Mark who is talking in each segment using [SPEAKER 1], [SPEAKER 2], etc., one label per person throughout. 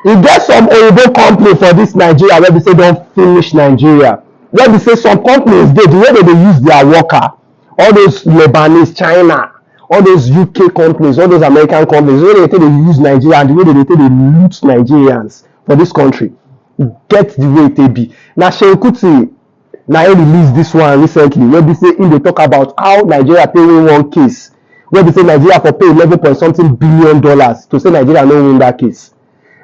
[SPEAKER 1] e get some oyibo company for dis Nigeria wey be say don finish Nigeria, wey be say some companies dey the way dem dey use their worker, all those Lebanese, China, all those UK companies, all those American companies, the way dem take dey use Nigeria and the way dem dey take dey loot Nigerians for dis country get the way e take be. Na Seun Kuti na him release dis one recently wey be say him dey talk about how Nigeria take win one case wey be say Nigeria for pay 11 point something billion dollars to say Nigeria no win that case.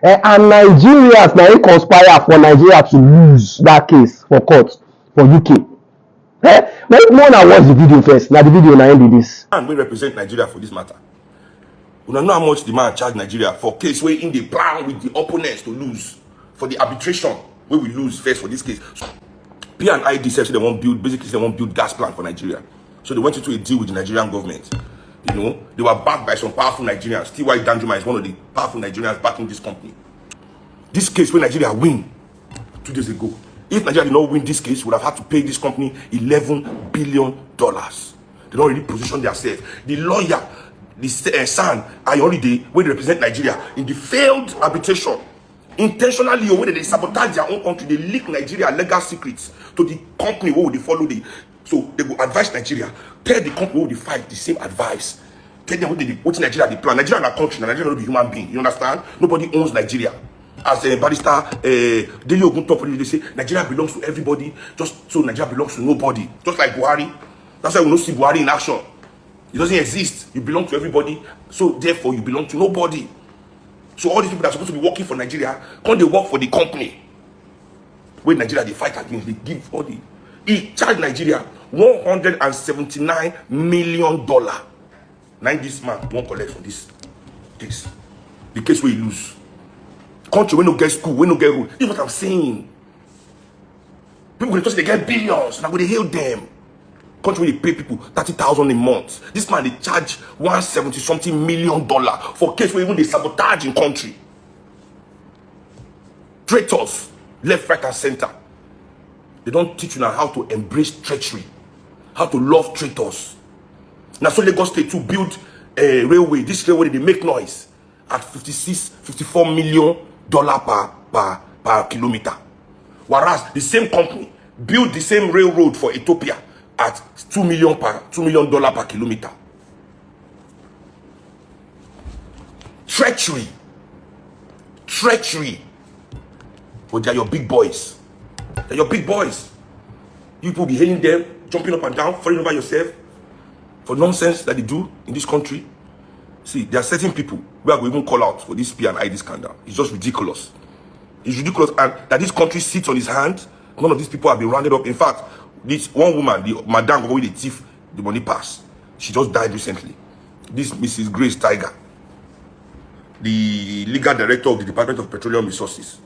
[SPEAKER 1] And Nigerians na him conspire for Nigeria to lose that case for court for UK. Make una watch the video first. Na the video na him be this.
[SPEAKER 2] Man wey represent Nigeria for this matter. Una know how much the man charge Nigeria for case wey in the plan with the opponents to lose for the arbitration wey we lose first for this case. So, P&ID said so they won't build, basically they won't build gas plant for Nigeria. So they went into a deal with the Nigerian government. You know, they were backed by some powerful Nigerians. T.Y. Danjuma is one of the powerful Nigerians backing this company. This case where Nigeria win 2 days ago. If Nigeria did not win this case, would have had to pay this company $11 billion. They don't really position themselves. The lawyer, the son, Holiday, where they represent Nigeria in the failed arbitration, intentionally or whether they sabotage their own country, they leak Nigeria legal secrets to the company where they follow the. So they will advise Nigeria, tell the company who they fight the same advice. Tell them what Nigeria they plan. Nigeria is a country, Nigeria not be human being. You understand? Nobody owns Nigeria. As a barrister, Daily Ogun top they say Nigeria belongs to everybody, just so Nigeria belongs to nobody. Just like Buhari. That's why we don't see Buhari in action. It doesn't exist. You belong to everybody, so therefore you belong to nobody. So all these people that are supposed to be working for Nigeria, can't they work for the company? When Nigeria they fight against, they give all the. He charged Nigeria $179 million. Now this man won't collect for this case. The case where he lose. Country we no get school, we no get rule. This is what I'm saying. People going to they get billions. Now they hail them. Country where they pay people 30,000 a month. This man they charge $170 something million for case where even they sabotage in country. Traitors, left, right, and center. They don't teach you now how to embrace treachery, how to love traitors. Now, so Lagos State to build a railway. This railway they make noise at $54 million per kilometer. Whereas the same company built the same railroad for Ethiopia at $2 million per kilometer. Treachery. But they're your big boys. They're your big boys. You people be hailing them, jumping up and down, falling over yourself for nonsense that they do in this country. See, there are certain people where we even call out for this P&ID scandal. It's just ridiculous. It's ridiculous, and that this country sits on his hand. None of these people have been rounded up. In fact, this one woman, the madam with the thief, the money pass, she just died recently. This Mrs. Grace Tiger, the legal director of the Department of Petroleum Resources,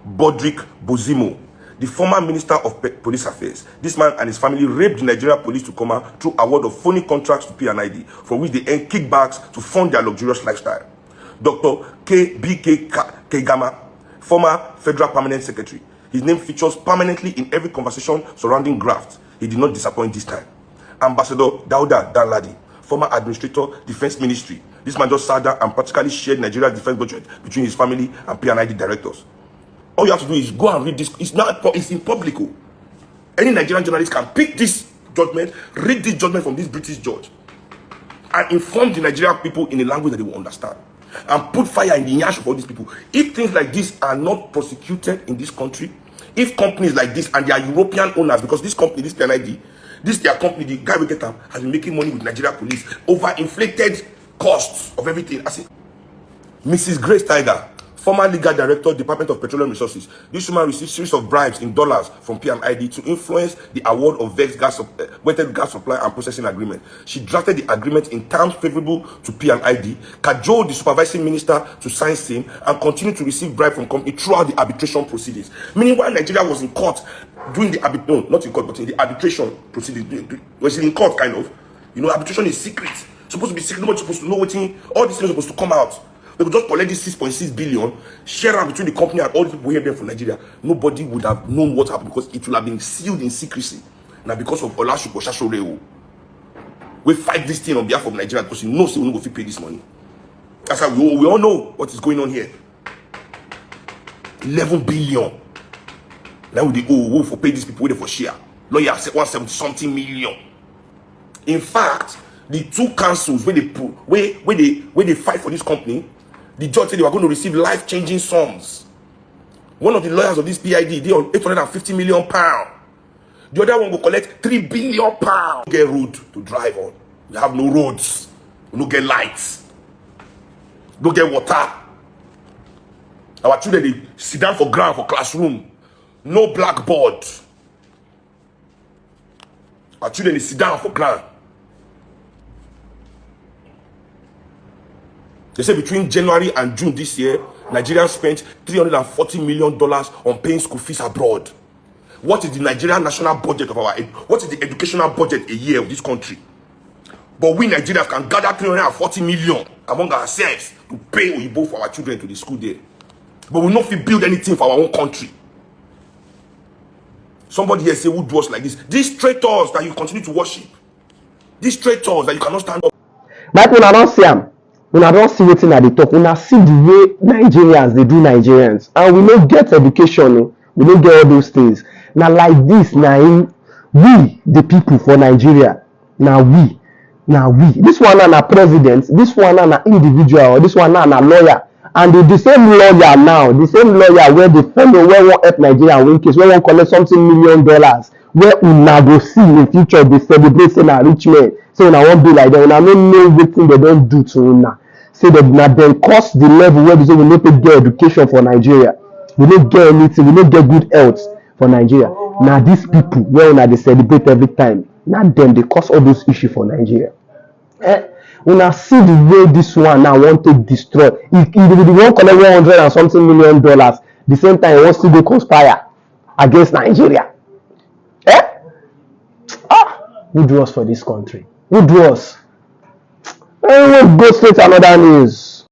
[SPEAKER 2] Bodrick Bozimo, the former Minister of Police Affairs. This man and his family raped the Nigerian police to come through award of phony contracts to P&ID, from which they earn kickbacks to fund their luxurious lifestyle. Dr. B.K. Kegama, former Federal Permanent Secretary. His name features permanently in every conversation surrounding graft. He did not disappoint this time. Ambassador Dauda Danladi, former Administrator, Defense Ministry. This man just sat down and practically shared Nigeria's defense budget between his family and P&ID directors. All you have to do is go and read this. It's in public. Any Nigerian journalist can pick this judgment, read this judgment from this British judge, and inform the Nigerian people in a language that they will understand, and put fire in the yash of all these people. If things like this are not prosecuted in this country, if companies like this and their European owners, because this company, this P&ID, this their company, the guy we get them, has been making money with Nigeria police over inflated costs of everything. I say, Mrs. Grace Tiger, former legal director, Department of Petroleum Resources. This woman received series of bribes in dollars from P&ID to influence the award of wetted gas supply and processing agreement. She drafted the agreement in terms favorable to P&ID, cajoled the supervising minister to sign same, and continued to receive bribes from company throughout the arbitration proceedings. Meaning, while Nigeria was in court doing the not in court, but in the arbitration proceedings, was in court kind of. You know, arbitration is secret. Supposed to be secret. Nobody's supposed to know what all these things are supposed to come out. They would just collect this 6.6 billion, share it between the company and all the people here there from Nigeria. Nobody would have known what happened because it would have been sealed in secrecy. Now, because of Olashuko Shashoreo, we fight this thing on behalf of Nigeria because he knows he will not go to pay this money. That's how we all know what is going on here. 11 billion. Now with the who for pay these people wait for share. Lawyer said 170 something million. In fact, the two councils where they fight for this company, the judge said they were going to receive life-changing sums. One of the lawyers of this PID, they on 850 million pounds. The other one will collect 3 billion pounds. Get road to drive on. We have no roads. We don't get lights. Don't get water. Our children, they sit down for ground for classroom. No blackboard. Our children, they sit down for ground. They say between January and June this year, Nigeria spent $340 million on paying school fees abroad. What is the Nigerian national budget of what is the educational budget a year of this country? But we Nigerians can gather 340 million among ourselves to pay Oyibo for our children to the school there. But we not fit build anything for our own country. Somebody here say, who do us like this? These traitors that you continue to worship. These traitors that you cannot stand up.
[SPEAKER 1] But when I don't see them, when I don't see waiting at the top, when I see the way Nigerians, they do Nigerians. And we don't get education, we don't get all those things. Now like this, now we, the people for Nigeria, now we. This one are president, this one are individual, this one are lawyer. And the same lawyer now, the same lawyer where the fellow where won't help Nigeria win case, where won't collect something $1 million, where una go see in future they celebrate saying a rich man, so una won't be like that, una don't know everything they don't do to una. Say that now then cost the level where they say we don't get education for Nigeria, we don't get anything, we don't get good health for Nigeria. Now these people where una they celebrate every time, now them they cause all those issues for Nigeria. Una see the way this one now want to destroy. If the one collect 100 and something $1 million, the same time he wants to go conspire against Nigeria. Who do us for this country? Who do us? We'll go straight to another news.